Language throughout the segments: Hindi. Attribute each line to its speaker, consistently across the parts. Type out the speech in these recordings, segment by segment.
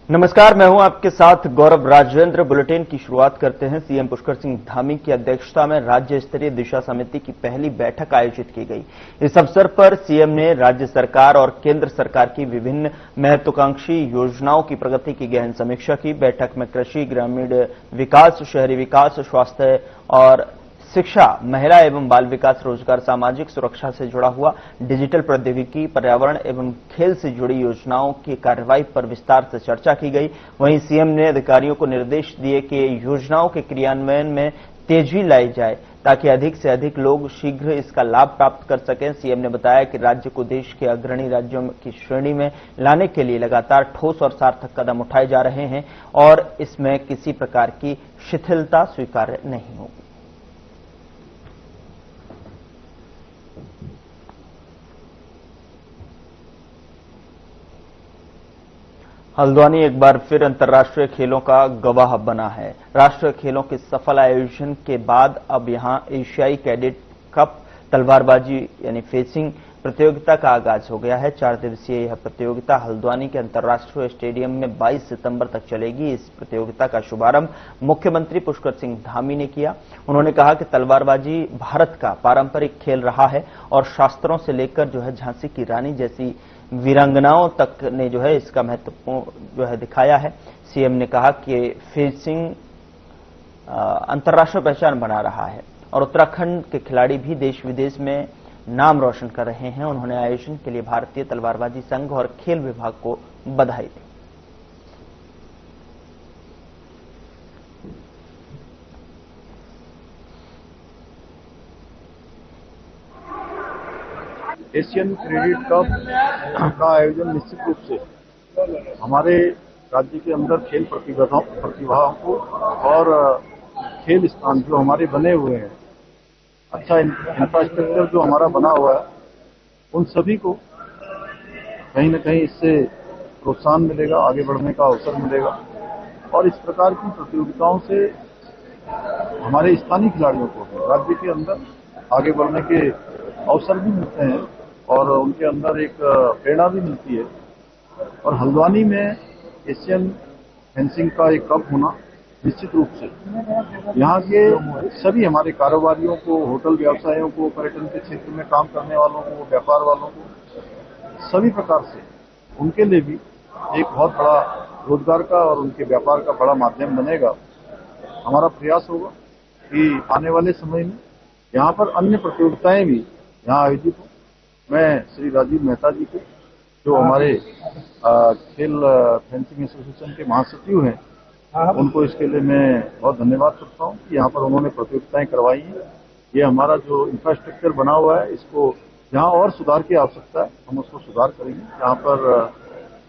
Speaker 1: नमस्कार, मैं हूं आपके साथ गौरव राजेंद्र। बुलेटिन की शुरुआत करते हैं। सीएम पुष्कर सिंह धामी की अध्यक्षता में राज्य स्तरीय दिशा समिति की पहली बैठक आयोजित की गई। इस अवसर पर सीएम ने राज्य सरकार और केंद्र सरकार की विभिन्न महत्वाकांक्षी योजनाओं की प्रगति की गहन समीक्षा की। बैठक में कृषि, ग्रामीण विकास, शहरी विकास, स्वास्थ्य और शिक्षा, महिला एवं बाल विकास, रोजगार, सामाजिक सुरक्षा से जुड़ा हुआ, डिजिटल प्रौद्योगिकी, पर्यावरण एवं खेल से जुड़ी योजनाओं की कार्रवाई पर विस्तार से चर्चा की गई। वहीं सीएम ने अधिकारियों को निर्देश दिए कि योजनाओं के क्रियान्वयन में तेजी लाई जाए ताकि अधिक से अधिक लोग शीघ्र इसका लाभ प्राप्त कर सकें। सीएम ने बताया कि राज्य को देश के अग्रणी राज्यों की श्रेणी में लाने के लिए लगातार ठोस और सार्थक कदम उठाए जा रहे हैं और इसमें किसी प्रकार की शिथिलता स्वीकार्य नहीं होगी। हल्द्वानी एक बार फिर अंतर्राष्ट्रीय खेलों का गवाह बना है। राष्ट्रीय खेलों के सफल आयोजन के बाद अब यहां एशियाई कैडेट कप तलवारबाजी यानी फेंसिंग प्रतियोगिता का आगाज हो गया है। 4 दिवसीय यह प्रतियोगिता हल्द्वानी के अंतर्राष्ट्रीय स्टेडियम में 22 सितंबर तक चलेगी। इस प्रतियोगिता का शुभारंभ मुख्यमंत्री पुष्कर सिंह धामी ने किया। उन्होंने कहा कि तलवारबाजी भारत का पारंपरिक खेल रहा है और शास्त्रों से लेकर झांसी की रानी जैसी वीरांगनाओं तक ने इसका महत्वपूर्ण दिखाया है। सीएम ने कहा कि फेंसिंग अंतर्राष्ट्रीय पहचान बना रहा है और उत्तराखंड के खिलाड़ी भी देश विदेश में नाम रोशन कर रहे हैं। उन्होंने आयोजन के लिए भारतीय तलवारबाजी संघ और खेल विभाग को बधाई दी।
Speaker 2: एशियन क्रेडिट कप का आयोजन निश्चित रूप से हमारे राज्य के अंदर खेल प्रतिभाओं को और खेल स्थान जो हमारे बने हुए हैं, अच्छा इंफ्रास्ट्रक्चर जो हमारा बना हुआ है, उन सभी को कहीं न कहीं इससे प्रोत्साहन मिलेगा, आगे बढ़ने का अवसर मिलेगा और इस प्रकार की प्रतियोगिताओं से हमारे स्थानीय खिलाड़ियों को राज्य के अंदर आगे बढ़ने के अवसर भी मिलते हैं और उनके अंदर एक प्रेरणा भी मिलती है। और हल्द्वानी में एशियन फेंसिंग का एक कप होना निश्चित रूप से यहाँ के सभी हमारे कारोबारियों को, होटल व्यवसायियों को, पर्यटन के क्षेत्र में काम करने वालों को, व्यापार वालों को, सभी प्रकार से उनके लिए भी एक बहुत बड़ा रोजगार का और उनके व्यापार का बड़ा माध्यम बनेगा। हमारा प्रयास होगा कि आने वाले समय में यहाँ पर अन्य प्रतियोगिताएं भी यहाँ आयोजित हो। मैं श्री राजीव मेहता जी को, जो हमारे खेल फेंसिंग एसोसिएशन के महासचिव हैं, उनको इसके लिए मैं बहुत धन्यवाद करता हूँ कि यहाँ पर उन्होंने प्रतियोगिताएं करवाई हैं। ये हमारा जो इंफ्रास्ट्रक्चर बना हुआ है, इसको जहाँ और सुधार की आवश्यकता है हम उसको सुधार करेंगे। यहाँ पर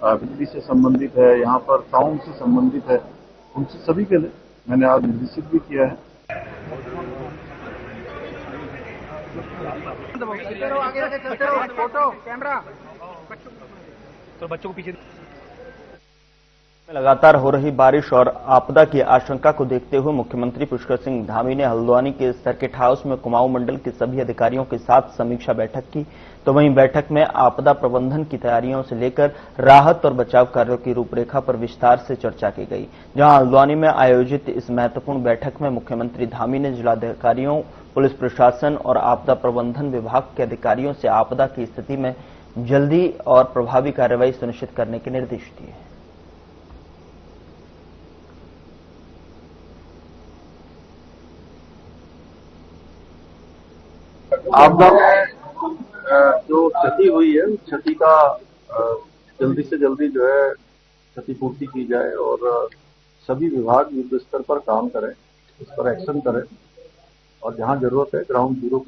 Speaker 2: बिजली से संबंधित है, यहाँ पर साउंड से संबंधित है, उनसे सभी के लिए मैंने आज निर्देशित भी किया है।
Speaker 1: फोटो कैमरा तो बच्चों को पीछे। लगातार हो रही बारिश और आपदा की आशंका को देखते हुए मुख्यमंत्री पुष्कर सिंह धामी ने हल्द्वानी के सर्किट हाउस में कुमाऊं मंडल के सभी अधिकारियों के साथ समीक्षा बैठक की। तो वहीं बैठक में आपदा प्रबंधन की तैयारियों से लेकर राहत और बचाव कार्यों की रूपरेखा पर विस्तार से चर्चा की गई। जहां हल्द्वानी में आयोजित इस महत्वपूर्ण बैठक में मुख्यमंत्री धामी ने जिलाधिकारियों, पुलिस प्रशासन और आपदा प्रबंधन विभाग के अधिकारियों से आपदा की स्थिति में जल्दी और प्रभावी कार्रवाई सुनिश्चित करने के निर्देश दिए।
Speaker 2: आपदा में जो क्षति हुई है, उस क्षति का जल्दी से जल्दी क्षतिपूर्ति की जाए और सभी विभाग युद्ध स्तर पर काम करें, इस पर एक्शन करें और जहां जरूरत है ग्राउंड जीरो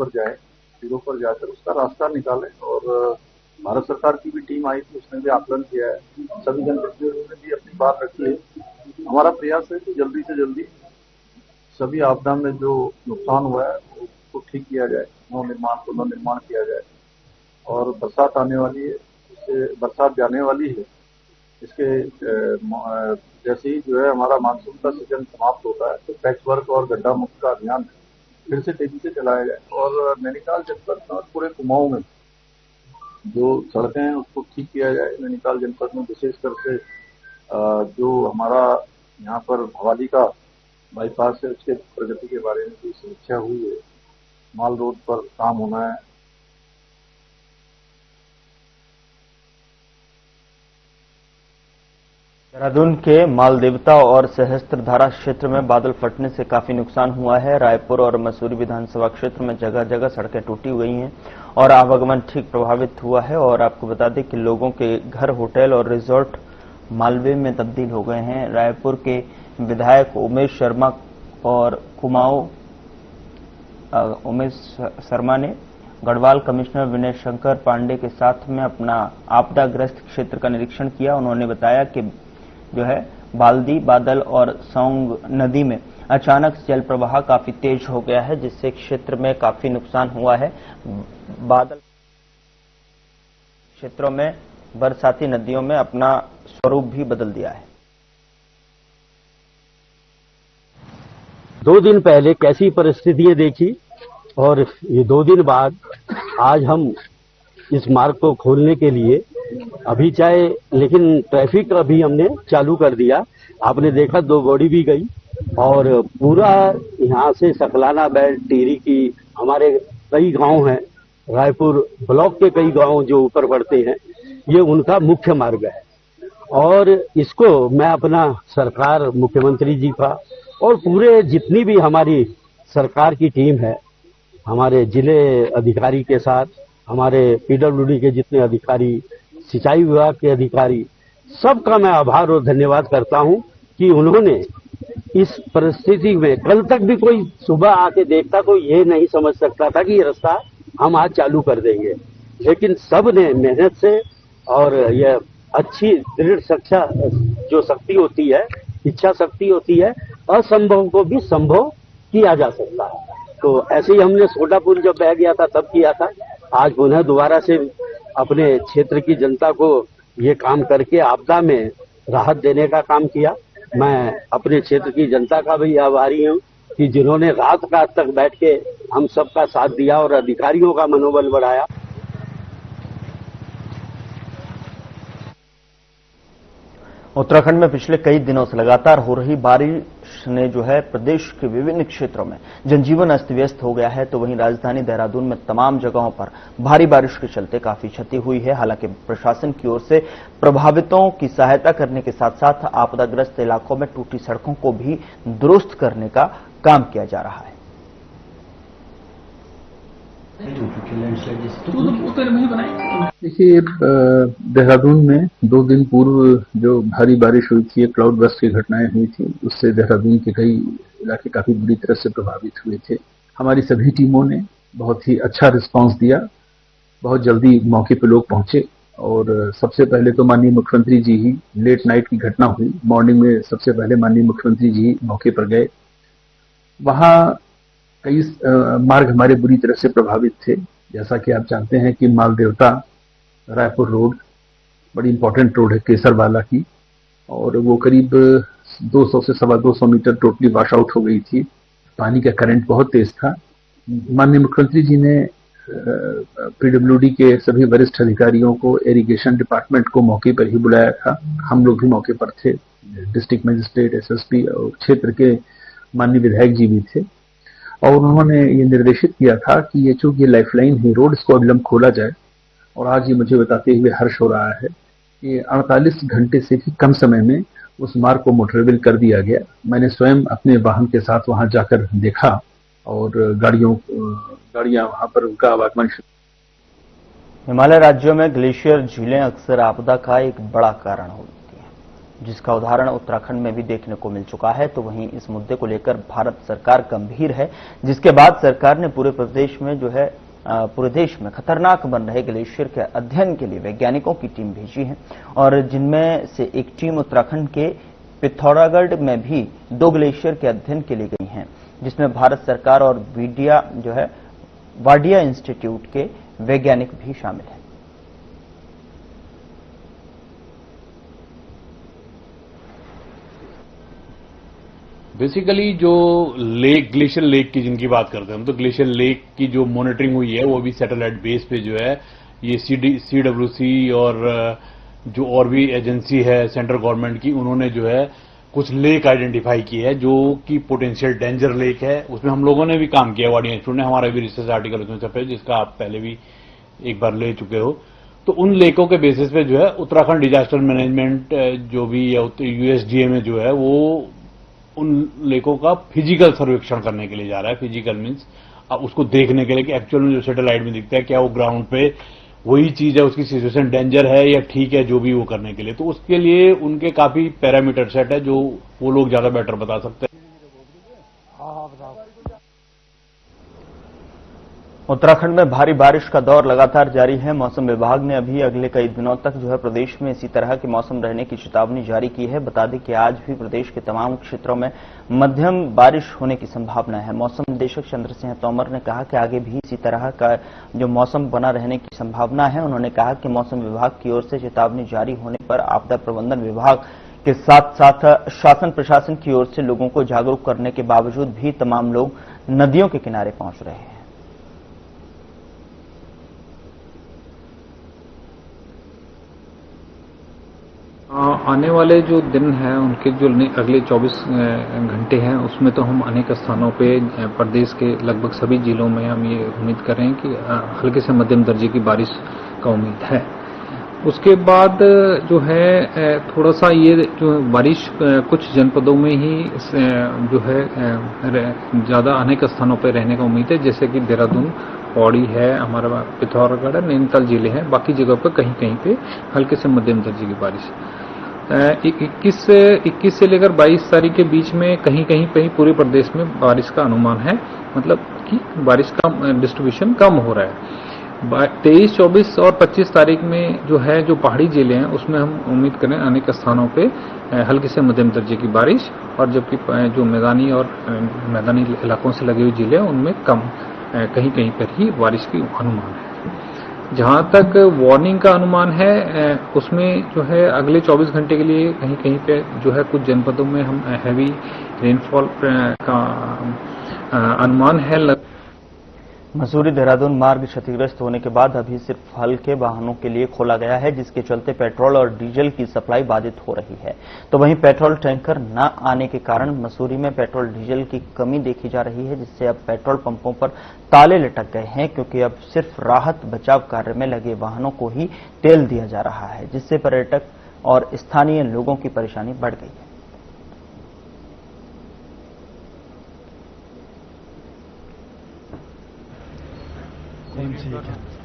Speaker 2: पर जाकर उसका रास्ता निकालें। और भारत सरकार की भी टीम आई थी, उसने भी आकलन किया है, सभी जनप्रतिनिधियों ने भी अपनी बात रखी है। हमारा प्रयास है कि जल्दी से जल्दी सभी आपदा में जो नुकसान हुआ है उसको ठीक किया जाए, पुनर्निर्माण किया जाए। और बरसात आने वाली है, बरसात जाने वाली है, इसके जैसे ही हमारा मानसून का सीजन समाप्त होता है तो पैच वर्क और गड्ढा मुक्त का अभियान फिर से तेजी से चलाया जाए और नैनीताल जनपद में और पूरे कुमाऊं में जो सड़कें हैं उसको ठीक किया जाए। नैनीताल जनपद में विशेष कर से जो हमारा यहाँ पर भवाली का बाईपास है उसके प्रगति के बारे में भी समीक्षा हुई है। माल रोड पर काम होना है।
Speaker 1: देहरादून के मालदेवता और सहस्त्रधारा क्षेत्र में बादल फटने से काफी नुकसान हुआ है। रायपुर और मसूरी विधानसभा क्षेत्र में जगह जगह सड़कें टूटी हुई हैं और आवागमन ठीक प्रभावित हुआ है। और आपको बता दें कि लोगों के घर, होटल और रिजॉर्ट मालवे में तब्दील हो गए हैं। रायपुर के विधायक उमेश शर्मा और उमेश शर्मा ने गढ़वाल कमिश्नर विनय शंकर पांडे के साथ में अपना आपदाग्रस्त क्षेत्र का निरीक्षण किया। उन्होंने बताया कि जो है बाल्दी, बादल और सौंग नदी में अचानक जल प्रवाह काफी तेज हो गया है, जिससे क्षेत्र में काफी नुकसान हुआ है। बादल क्षेत्रों में बरसाती नदियों में अपना स्वरूप भी बदल दिया है।
Speaker 3: 2 दिन पहले कैसी परिस्थितियां देखी और ये 2 दिन बाद आज हम इस मार्ग को खोलने के लिए अभी चाहे, लेकिन ट्रैफिक अभी हमने चालू कर दिया। आपने देखा 2 गाड़ी भी गई और पूरा यहाँ से सकलाना बेल्ट, टिहरी की हमारे कई गांव हैं, रायपुर ब्लॉक के कई गांव जो ऊपर बढ़ते हैं, ये उनका मुख्य मार्ग है। और इसको मैं अपना सरकार, मुख्यमंत्री जी का और पूरे जितनी भी हमारी सरकार की टीम है, हमारे जिले अधिकारी के साथ, हमारे पीडब्ल्यूडी के जितने अधिकारी, सिंचाई विभाग के अधिकारी, सबका मैं आभार और धन्यवाद करता हूं कि उन्होंने इस परिस्थिति में, कल तक भी कोई सुबह आके देखता तो ये नहीं समझ सकता था कि ये रास्ता हम आज चालू कर देंगे, लेकिन सब ने मेहनत से, और यह अच्छी दृढ़ जो शक्ति होती है, इच्छा शक्ति होती है, असंभव को भी संभव किया जा सकता है। तो ऐसे ही हमने सोडापुर जब बह गया था तब किया था। आज पुनः दोबारा से अपने क्षेत्र की जनता को ये काम करके आपदा में राहत देने का काम किया। मैं अपने क्षेत्र की जनता का भी आभारी हूँ कि जिन्होंने रात तक बैठ के हम सबका साथ दिया और अधिकारियों का मनोबल बढ़ाया।
Speaker 1: उत्तराखंड में पिछले कई दिनों से लगातार हो रही बारिश ने जो है प्रदेश के विभिन्न क्षेत्रों में जनजीवन अस्त व्यस्त हो गया है, तो वहीं राजधानी देहरादून में तमाम जगहों पर भारी बारिश के चलते काफी क्षति हुई है। हालांकि प्रशासन की ओर से प्रभावितों की सहायता करने के साथ साथ आपदाग्रस्त इलाकों में टूटी सड़कों को भी दुरुस्त करने का काम किया जा रहा है।
Speaker 2: देखिए, देहरादून में 2 दिन पूर्व जो भारी बारिश हुई थी, क्लाउड बर्स्ट की घटनाएं हुई थी, उससे देहरादून के कई इलाके काफी बुरी तरह से प्रभावित हुए थे। हमारी सभी टीमों ने बहुत ही अच्छा रिस्पांस दिया, बहुत जल्दी मौके पे लोग पहुंचे। और सबसे पहले तो माननीय मुख्यमंत्री जी ही, लेट नाइट की घटना हुई, मॉर्निंग में सबसे पहले माननीय मुख्यमंत्री जी मौके पर गए। वहां कई मार्ग हमारे बुरी तरह से प्रभावित थे। जैसा कि आप जानते हैं कि मालदेवता रायपुर रोड बड़ी इंपॉर्टेंट रोड है केसरवाला की, और वो करीब 200 से 225 मीटर टोटली वॉश आउट हो गई थी। पानी का करंट बहुत तेज था। माननीय मुख्यमंत्री जी ने पीडब्ल्यूडी के सभी वरिष्ठ अधिकारियों को, इरिगेशन डिपार्टमेंट को मौके पर ही बुलाया था। हम लोग भी मौके पर थे, डिस्ट्रिक्ट मजिस्ट्रेट, एसएसपी और क्षेत्र के माननीय विधायक जी भी थे। और उन्होंने ये निर्देशित किया था कि ये चूंकि लाइफलाइन है रोड, इसको अविलंब खोला जाए। और आज ये मुझे बताते हुए हर्ष हो रहा है कि 48 घंटे से भी कम समय में उस मार्ग को मोटरेबल कर दिया गया। मैंने स्वयं अपने वाहन के साथ वहां जाकर देखा और गाड़ियां वहां पर उनका आवागमन।
Speaker 1: हिमालय राज्यों में ग्लेशियर झीलें अक्सर आपदा का एक बड़ा कारण होती हैं, जिसका उदाहरण उत्तराखंड में भी देखने को मिल चुका है। तो वहीं इस मुद्दे को लेकर भारत सरकार गंभीर है, जिसके बाद सरकार ने पूरे देश में खतरनाक बन रहे ग्लेशियर के अध्ययन के लिए वैज्ञानिकों की टीम भेजी है। और जिनमें से एक टीम उत्तराखंड के पिथौरागढ़ में भी 2 ग्लेशियर के अध्ययन के लिए गई हैं, जिसमें भारत सरकार और वाडिया इंस्टीट्यूट के वैज्ञानिक भी शामिल हैं।
Speaker 4: बेसिकली जो ग्लेशियर लेक की जिनकी बात करते हैं हम, तो ग्लेशियर लेक की जो मॉनिटरिंग हुई है वो भी सैटेलाइट बेस पे जो है ये CWC और जो और भी एजेंसी है सेंट्रल गवर्नमेंट की, उन्होंने जो है कुछ लेक आइडेंटिफाई की है जो कि पोटेंशियल डेंजर लेक है। उसमें हम लोगों ने भी काम किया, वाडी इंस्टीट्यूट ने, हमारा भी रिसर्च आर्टिकल उसमें छपे जिसका आप पहले भी एक बार ले चुके हो। तो उन लेकों के बेसिस पे जो है उत्तराखंड डिजास्टर मैनेजमेंट जो भी यूएसडीए में जो है वो उन लेकों का फिजिकल सर्वेक्षण करने के लिए जा रहा है। फिजिकल मीन्स उसको देखने के लिए कि एक्चुअल में जो सैटेलाइट में दिखता है क्या वो ग्राउंड पे वही चीज है, उसकी सिचुएशन डेंजर है या ठीक है, जो भी वो करने के लिए। तो उसके लिए उनके काफी पैरामीटर सेट है जो वो लोग ज्यादा बेटर बता सकते हैं।
Speaker 1: उत्तराखंड में भारी बारिश का दौर लगातार जारी है। मौसम विभाग ने अभी अगले कई दिनों तक जो है प्रदेश में इसी तरह के मौसम रहने की चेतावनी जारी की है। बता दें कि आज भी प्रदेश के तमाम क्षेत्रों में मध्यम बारिश होने की संभावना है। मौसम निदेशक चंद्र सिंह तोमर ने कहा कि आगे भी इसी तरह का जो मौसम बना रहने की संभावना है। उन्होंने कहा कि मौसम विभाग की ओर से चेतावनी जारी होने पर आपदा प्रबंधन विभाग के साथ साथ शासन प्रशासन की ओर से लोगों को जागरूक करने के बावजूद भी तमाम लोग नदियों के किनारे पहुंच रहे हैं।
Speaker 5: आने वाले जो दिन हैं उनके जो अगले 24 घंटे हैं उसमें तो हम अनेक स्थानों पे प्रदेश के लगभग सभी जिलों में हम ये उम्मीद कर रहे हैं कि हल्के से मध्यम दर्जे की बारिश का उम्मीद है। उसके बाद जो है थोड़ा सा ये जो बारिश कुछ जनपदों में ही जो है ज्यादा अनेक स्थानों पर रहने का उम्मीद है, जैसे कि देहरादून, पौड़ी है, हमारा पिथौरागढ़, नैनीताल जिले हैं। बाकी जगह पर कहीं कहीं पे हल्के से मध्यम दर्जे की बारिश। 21 से लेकर 22 तारीख के बीच में कहीं कहीं पे पूरे प्रदेश में बारिश का अनुमान है, मतलब कि बारिश का डिस्ट्रीब्यूशन कम हो रहा है। 23, 24 और 25 तारीख में जो है जो पहाड़ी जिले हैं उसमें हम उम्मीद करें अनेक स्थानों पे हल्की से मध्यम दर्जे की बारिश, और जबकि जो मैदानी इलाकों से लगे हुए जिले हैं उनमें कम कहीं कहीं पर ही बारिश की अनुमान है। जहां तक वार्निंग का अनुमान है उसमें जो है अगले 24 घंटे के लिए कहीं कहीं पे जो है कुछ जनपदों में हम हैवी रेनफॉल का अनुमान है।
Speaker 1: मसूरी देहरादून मार्ग क्षतिग्रस्त होने के बाद अभी सिर्फ हल्के वाहनों के लिए खोला गया है, जिसके चलते पेट्रोल और डीजल की सप्लाई बाधित हो रही है। तो वहीं पेट्रोल टैंकर न आने के कारण मसूरी में पेट्रोल डीजल की कमी देखी जा रही है, जिससे अब पेट्रोल पंपों पर ताले लटक गए हैं, क्योंकि अब सिर्फ राहत बचाव कार्य में लगे वाहनों को ही तेल दिया जा रहा है, जिससे पर्यटक और स्थानीय लोगों की परेशानी बढ़ गई है।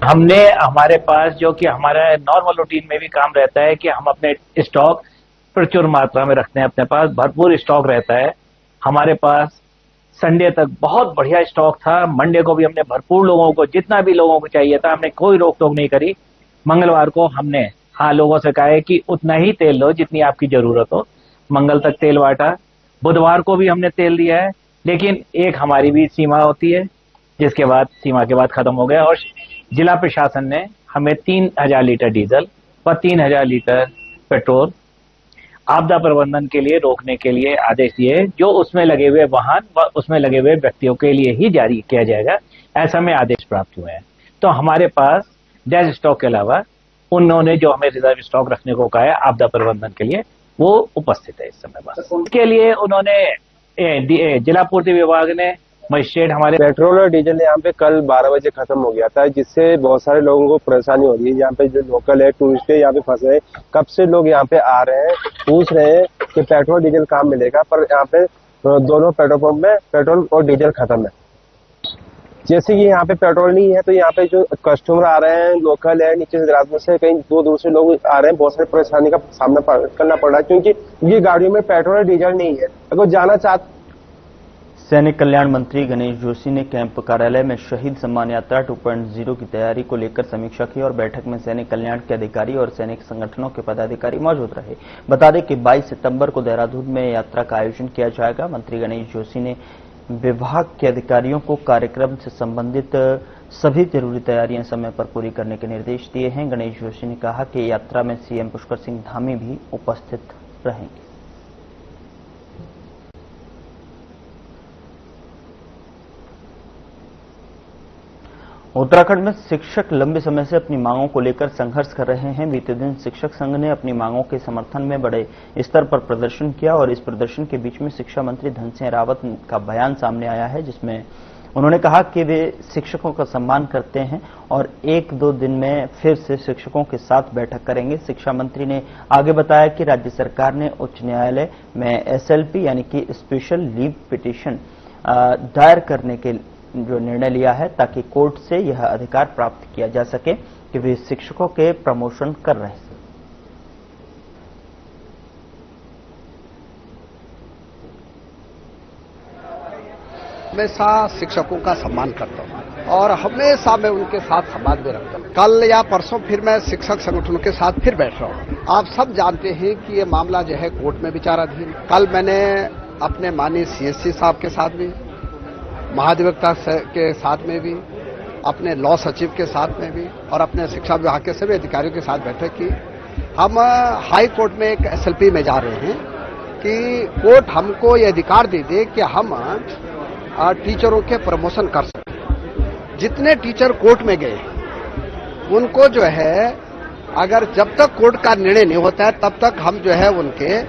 Speaker 6: हमने हमारे पास जो कि हमारा नॉर्मल रूटीन में भी काम रहता है कि हम अपने स्टॉक प्रचुर मात्रा में रखते हैं, अपने पास भरपूर स्टॉक रहता है। हमारे पास संडे तक बहुत बढ़िया स्टॉक था। मंडे को भी हमने भरपूर लोगों को, जितना भी लोगों को चाहिए था, हमने कोई रोक टोक नहीं करी। मंगलवार को हमने लोगों से कहा है कि उतना ही तेल लो जितनी आपकी जरूरत हो। मंगल तक तेल बांटा। बुधवार को भी हमने तेल दिया है, लेकिन एक हमारी भी सीमा होती है, जिसके बाद सीमा के बाद खत्म हो गया। और जिला प्रशासन ने हमें 3000 लीटर डीजल व 3000 लीटर पेट्रोल आपदा प्रबंधन के लिए रोकने के लिए आदेश दिए, जो उसमें लगे हुए वाहन व उसमें लगे हुए व्यक्तियों के लिए ही जारी किया जाएगा, ऐसा में आदेश प्राप्त हुए हैं। तो हमारे पास डेड स्टॉक के अलावा उन्होंने जो हमें रिजर्व स्टॉक रखने को कहा है आपदा प्रबंधन के लिए, वो उपस्थित है इस समय। बस उसके लिए उन्होंने जिला पूर्ति विभाग ने मजिस्ट्रेट हमारे
Speaker 7: पेट्रोल और डीजल यहाँ पे कल 12 बजे खत्म हो गया था, जिससे बहुत सारे लोगों को परेशानी हो रही है। यहाँ पे जो लोकल है, टूरिस्ट है, यहाँ पे फंसे हैं। कब से लोग यहाँ पे आ रहे हैं, पूछ रहे हैं कि पेट्रोल डीजल कहाँ मिलेगा, पर यहाँ पे दोनों पेट्रोल पंप में पेट्रोल और डीजल खत्म है। जैसे कि यहाँ पे पेट्रोल नहीं है, तो यहाँ पे जो कस्टमर आ रहे हैं, लोकल है, नीचे से देहरादून से कहीं दूर से लोग आ रहे हैं, बहुत सारी परेशानी का सामना करना पड़ रहा है, क्योंकि ये गाड़ियों में पेट्रोल और डीजल नहीं है। अगर जाना चाहते।
Speaker 1: सैनिक कल्याण मंत्री गणेश जोशी ने कैंप कार्यालय में शहीद सम्मान यात्रा 2.0 की तैयारी को लेकर समीक्षा की और बैठक में सैनिक कल्याण के अधिकारी और सैनिक संगठनों के पदाधिकारी मौजूद रहे। बता दें कि 22 सितंबर को देहरादून में यात्रा का आयोजन किया जाएगा। मंत्री गणेश जोशी ने विभाग के अधिकारियों को कार्यक्रम से संबंधित सभी जरूरी तैयारियां समय पर पूरी करने के निर्देश दिए हैं। गणेश जोशी ने कहा कि यात्रा में सीएम पुष्कर सिंह धामी भी उपस्थित रहेंगे। उत्तराखंड में शिक्षक लंबे समय से अपनी मांगों को लेकर संघर्ष कर रहे हैं। बीते दिन शिक्षक संघ ने अपनी मांगों के समर्थन में बड़े स्तर पर प्रदर्शन किया और इस प्रदर्शन के बीच में शिक्षा मंत्री धन सिंह रावत का बयान सामने आया है, जिसमें उन्होंने कहा कि वे शिक्षकों का सम्मान करते हैं और 1-2 दिन में फिर से शिक्षकों के साथ बैठक करेंगे। शिक्षा मंत्री ने आगे बताया कि राज्य सरकार ने उच्च न्यायालय में SLP यानी कि स्पेशल लीव पिटीशन दायर करने के जो निर्णय लिया है, ताकि कोर्ट से यह अधिकार प्राप्त किया जा सके कि वे शिक्षकों के प्रमोशन कर रहे हैं।
Speaker 8: हमेशा शिक्षकों का सम्मान करता हूँ और हमेशा मैं उनके साथ संवाद में रखता हूँ। कल या परसों फिर मैं शिक्षक संगठनों के साथ फिर बैठ रहा हूँ। आप सब जानते हैं कि ये मामला जो है कोर्ट में विचाराधीन। कल मैंने अपने माननीय CSC साहब के साथ भी, महाधिवक्ता के साथ में भी, अपने लॉ सचिव के साथ में भी और अपने शिक्षा विभाग के सभी अधिकारियों के साथ बैठक की। हम हाई कोर्ट में एक SLP में जा रहे हैं कि कोर्ट हमको ये अधिकार दे दे कि हम टीचरों के प्रमोशन कर सकें। जितने टीचर कोर्ट में गए उनको जो है, अगर जब तक कोर्ट का निर्णय नहीं होता है तब तक हम जो है उनके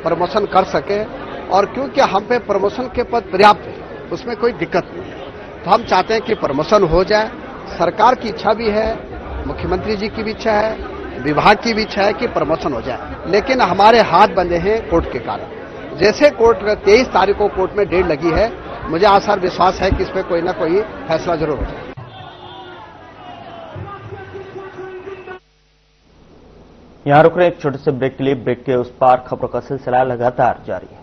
Speaker 8: प्रमोशन कर सके। और क्योंकि हम पे प्रमोशन के पद पर्याप्त है, उसमें कोई दिक्कत नहीं है, तो हम चाहते हैं कि प्रमोशन हो जाए। सरकार की इच्छा भी है, मुख्यमंत्री जी की भी इच्छा है, विभाग की भी इच्छा है कि प्रमोशन हो जाए, लेकिन हमारे हाथ बंधे हैं कोर्ट के कारण। जैसे कोर्ट 23 तारीख को कोर्ट में डेट लगी है, मुझे आशा और विश्वास है कि इस पर कोई ना कोई फैसला जरूर हो जाए।
Speaker 1: यहां रुक रहे एक छोटे से ब्रेक के लिए। ब्रेक के उस पार खबरों का सिलसिला लगातार जारी है।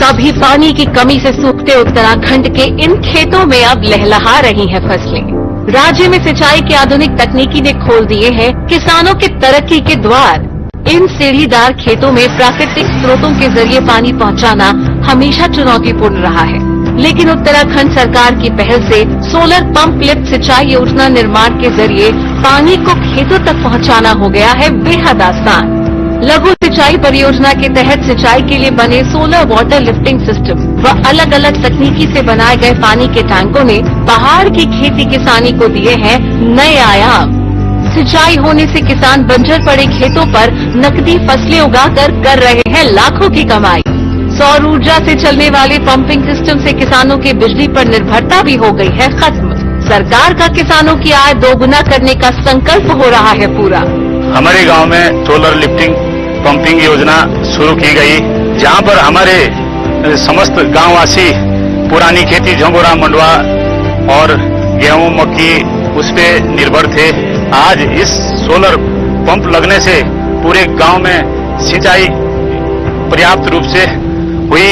Speaker 9: कभी पानी की कमी से सूखते उत्तराखंड के इन खेतों में अब लहलहा रही हैं फसलें। राज्य में सिंचाई की आधुनिक तकनीकी ने खोल दिए हैं किसानों के तरक्की के द्वार। इन सीढ़ीदार खेतों में प्राकृतिक स्रोतों के जरिए पानी पहुंचाना हमेशा चुनौतीपूर्ण रहा है, लेकिन उत्तराखंड सरकार की पहल से सोलर पंप लिफ्ट सिंचाई योजना निर्माण के जरिए पानी को खेतों तक पहुंचाना हो गया है बेहद आसान। लघु सिंचाई परियोजना के तहत सिंचाई के लिए बने सोलर वाटर लिफ्टिंग सिस्टम व अलग अलग तकनीकी से बनाए गए पानी के टैंकों ने पहाड़ की खेती किसानी को दिए हैं नए आयाम। सिंचाई होने से किसान बंजर पड़े खेतों पर नकदी फसलें उगाकर कर रहे हैं लाखों की कमाई। सौर ऊर्जा से चलने वाले पंपिंग सिस्टम से किसानों की बिजली पर निर्भरता भी हो गई है खत्म। सरकार का किसानों की आय दोगुना करने का संकल्प हो रहा है पूरा।
Speaker 10: हमारे गांव में सोलर लिफ्टिंग पंपिंग योजना शुरू की गई, जहां पर हमारे समस्त गांववासी पुरानी खेती झंगोरा मंडवा और गेहूं मक्की उस पे निर्भर थे। आज इस सोलर पंप लगने से पूरे गांव में सिंचाई पर्याप्त रूप से हुई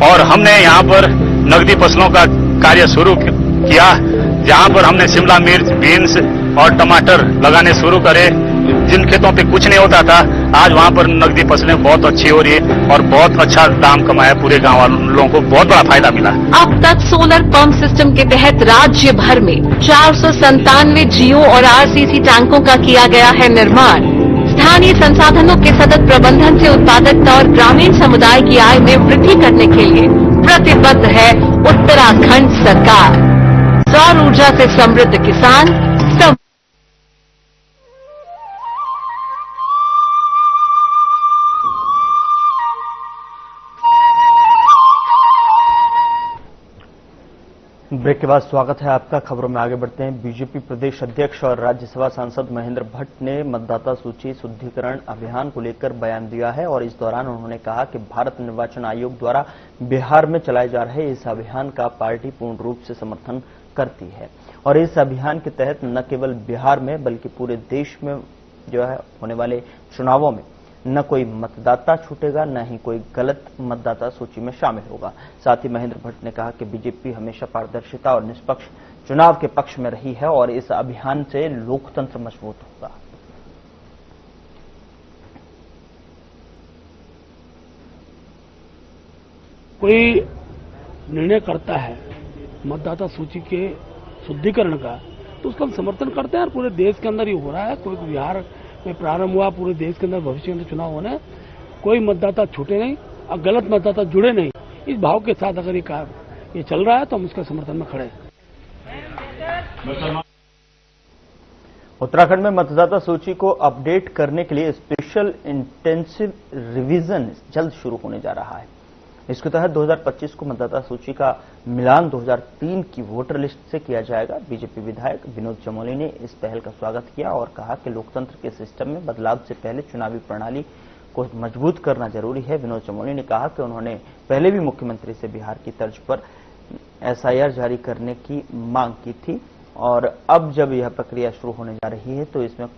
Speaker 10: और हमने यहां पर नकदी फसलों का कार्य शुरू किया, जहां पर हमने शिमला मिर्च, बीन्स और टमाटर लगाने शुरू करे। जिन खेतों पे कुछ नहीं होता था, आज वहां पर नकदी फसलें बहुत अच्छी हो रही है और बहुत अच्छा दाम कमाया। पूरे गांव वालों को बहुत बड़ा फायदा मिला।
Speaker 9: अब तक सोलर पंप सिस्टम के तहत राज्य भर में 497 जियो और RCC टैंकों का किया गया है निर्माण। स्थानीय संसाधनों के सतत प्रबंधन से उत्पादकता और ग्रामीण समुदाय की आय में वृद्धि करने के लिए प्रतिबद्ध है उत्तराखंड सरकार। सौर ऊर्जा से समृद्ध किसान सब।
Speaker 1: ब्रेक के बाद स्वागत है आपका। खबरों में आगे बढ़ते हैं। बीजेपी प्रदेश अध्यक्ष और राज्यसभा सांसद महेंद्र भट्ट ने मतदाता सूची शुद्धिकरण अभियान को लेकर बयान दिया है और इस दौरान उन्होंने कहा कि भारत निर्वाचन आयोग द्वारा बिहार में चलाए जा रहे इस अभियान का पार्टी पूर्ण रूप से समर्थन करती है और इस अभियान के तहत न केवल बिहार में बल्कि पूरे देश में जो है होने वाले चुनावों में न कोई मतदाता छूटेगा, न ही कोई गलत मतदाता सूची में शामिल होगा। साथ ही महेंद्र भट्ट ने कहा कि बीजेपी हमेशा पारदर्शिता और निष्पक्ष चुनाव के पक्ष में रही है और इस अभियान से लोकतंत्र मजबूत होगा।
Speaker 11: कोई निर्णय करता है मतदाता सूची के शुद्धिकरण का, तो उसका हम समर्थन करते हैं। और पूरे देश के अंदर ये हो रहा है, कोई बिहार में प्रारंभ हुआ, पूरे देश के अंदर भविष्य के अंदर चुनाव होना है, कोई मतदाता छूटे नहीं और गलत मतदाता जुड़े नहीं। इस भाव के साथ अगर ये चल रहा है तो हम उसके समर्थन में खड़े हैं।
Speaker 1: उत्तराखंड में मतदाता सूची को अपडेट करने के लिए स्पेशल इंटेंसिव रिवीजन जल्द शुरू होने जा रहा है। इसके तहत 2025 को मतदाता सूची का मिलान 2003 की वोटर लिस्ट से किया जाएगा। बीजेपी विधायक विनोद चमोली ने इस पहल का स्वागत किया और कहा कि लोकतंत्र के सिस्टम में बदलाव से पहले चुनावी प्रणाली को मजबूत करना जरूरी है। विनोद चमोली ने कहा कि उन्होंने पहले भी मुख्यमंत्री से बिहार की तर्ज पर एसआईआर जारी करने की मांग की थी और अब जब यह प्रक्रिया शुरू होने जा रही है तो इसमें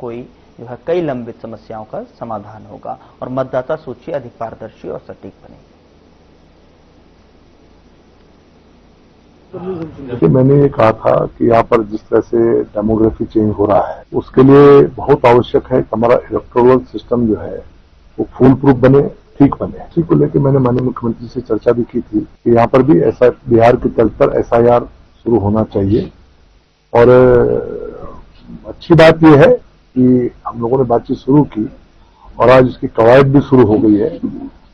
Speaker 1: कई लंबित समस्याओं का समाधान होगा और मतदाता सूची अधिक पारदर्शी और सटीक बनेगी।
Speaker 12: देखिए, मैंने ये कहा था कि यहाँ पर जिस तरह से डेमोग्राफी चेंज हो रहा है उसके लिए बहुत आवश्यक है कि हमारा इलेक्टोरल सिस्टम जो है वो फूल प्रूफ बने, ठीक बने। इसी को लेकर मैंने माननीय मुख्यमंत्री से चर्चा भी की थी कि यहाँ पर भी ऐसा बिहार की तर्ज पर एसआईआर शुरू होना चाहिए। और अच्छी बात यह है कि हम लोगों ने बातचीत शुरू की और आज इसकी कवायद भी शुरू हो गई है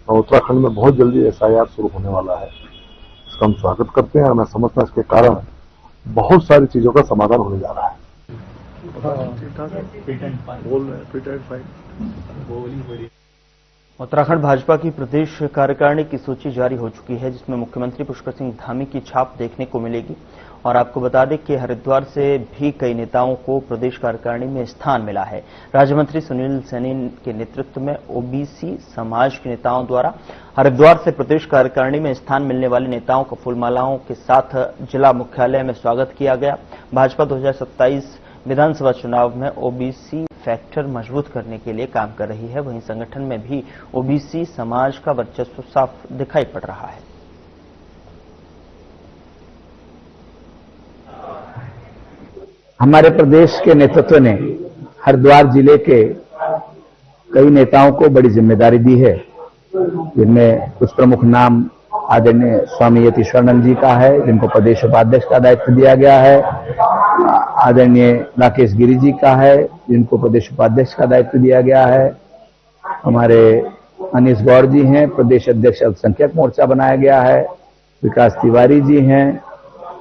Speaker 12: और उत्तराखंड में बहुत जल्दी एसआईआर शुरू होने वाला है। इसका हम स्वागत करते हैं और मैं समझता हूं इसके कारण बहुत सारी चीजों का समाधान होने जा रहा है।
Speaker 1: उत्तराखंड भाजपा की प्रदेश कार्यकारिणी की सूची जारी हो चुकी है जिसमें मुख्यमंत्री पुष्कर सिंह धामी की छाप देखने को मिलेगी। और आपको बता दें कि हरिद्वार से भी कई नेताओं को प्रदेश कार्यकारिणी में स्थान मिला है। राज्य मंत्री सुनील सैनी के नेतृत्व में ओबीसी समाज के नेताओं द्वारा हरिद्वार से प्रदेश कार्यकारिणी में स्थान मिलने वाले नेताओं का फूलमालाओं के साथ जिला मुख्यालय में स्वागत किया गया। भाजपा 2027 विधानसभा चुनाव में ओबीसी फैक्टर मजबूत करने के लिए काम कर रही है। वहीं संगठन में भी ओबीसी समाज का वर्चस्व साफ दिखाई पड़ रहा है।
Speaker 13: हमारे प्रदेश के नेतृत्व ने हरिद्वार जिले के कई नेताओं को बड़ी जिम्मेदारी दी है, जिनमें कुछ प्रमुख नाम आदरणीय स्वामी यतीश्वरानंद जी का है, जिनको प्रदेश उपाध्यक्ष का दायित्व दिया गया है। आदरणीय राकेश गिरी जी का है, जिनको प्रदेश उपाध्यक्ष का दायित्व दिया गया है। हमारे अनीश गौर जी हैं, प्रदेश अध्यक्ष अल्पसंख्यक मोर्चा बनाया गया है। विकास तिवारी जी हैं,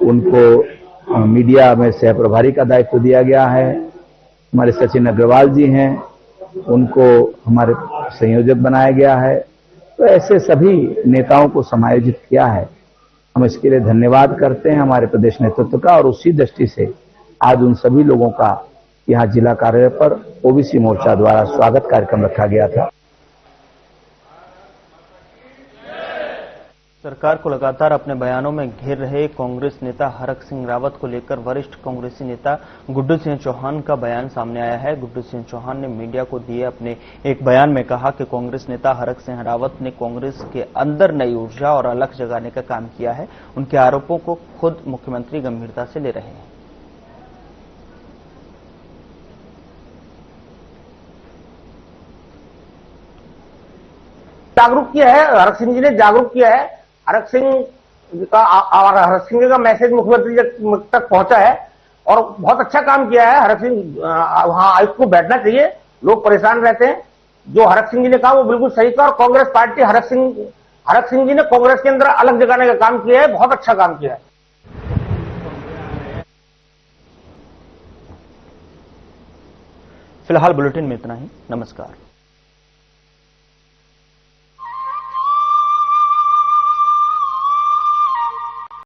Speaker 13: उनको मीडिया में सह प्रभारी का दायित्व दिया गया है। हमारे सचिन अग्रवाल जी हैं, उनको हमारे संयोजक बनाया गया है। तो ऐसे सभी नेताओं को समायोजित किया है। हम इसके लिए धन्यवाद करते हैं हमारे प्रदेश नेतृत्व का और उसी दृष्टि से आज उन सभी लोगों का यहाँ जिला कार्यालय पर ओबीसी मोर्चा द्वारा स्वागत कार्यक्रम रखा गया था।
Speaker 1: सरकार को लगातार अपने बयानों में घेर रहे कांग्रेस नेता हरक सिंह रावत को लेकर वरिष्ठ कांग्रेसी नेता गुड्डू सिंह चौहान का बयान सामने आया है। गुड्डू सिंह चौहान ने मीडिया को दिए अपने एक बयान में कहा कि कांग्रेस नेता हरक सिंह रावत ने कांग्रेस के अंदर नई ऊर्जा और अलख जगाने का काम किया है। उनके आरोपों को खुद मुख्यमंत्री गंभीरता से ले रहे हैं।
Speaker 14: जागरूक किया है, हरक सिंह जी ने जागरूक किया है। हरक सिंह का मैसेज मुख्यमंत्री तक पहुंचा है और बहुत अच्छा काम किया है। हरक सिंह वहां आयुक्त को बैठना चाहिए, लोग परेशान रहते हैं। जो हरक सिंह जी ने कहा वो बिल्कुल सही था और कांग्रेस पार्टी हरक सिंह जी ने कांग्रेस के अंदर अलग जगाने का काम किया है, बहुत अच्छा काम किया है।
Speaker 1: फिलहाल बुलेटिन में इतना ही। नमस्कार।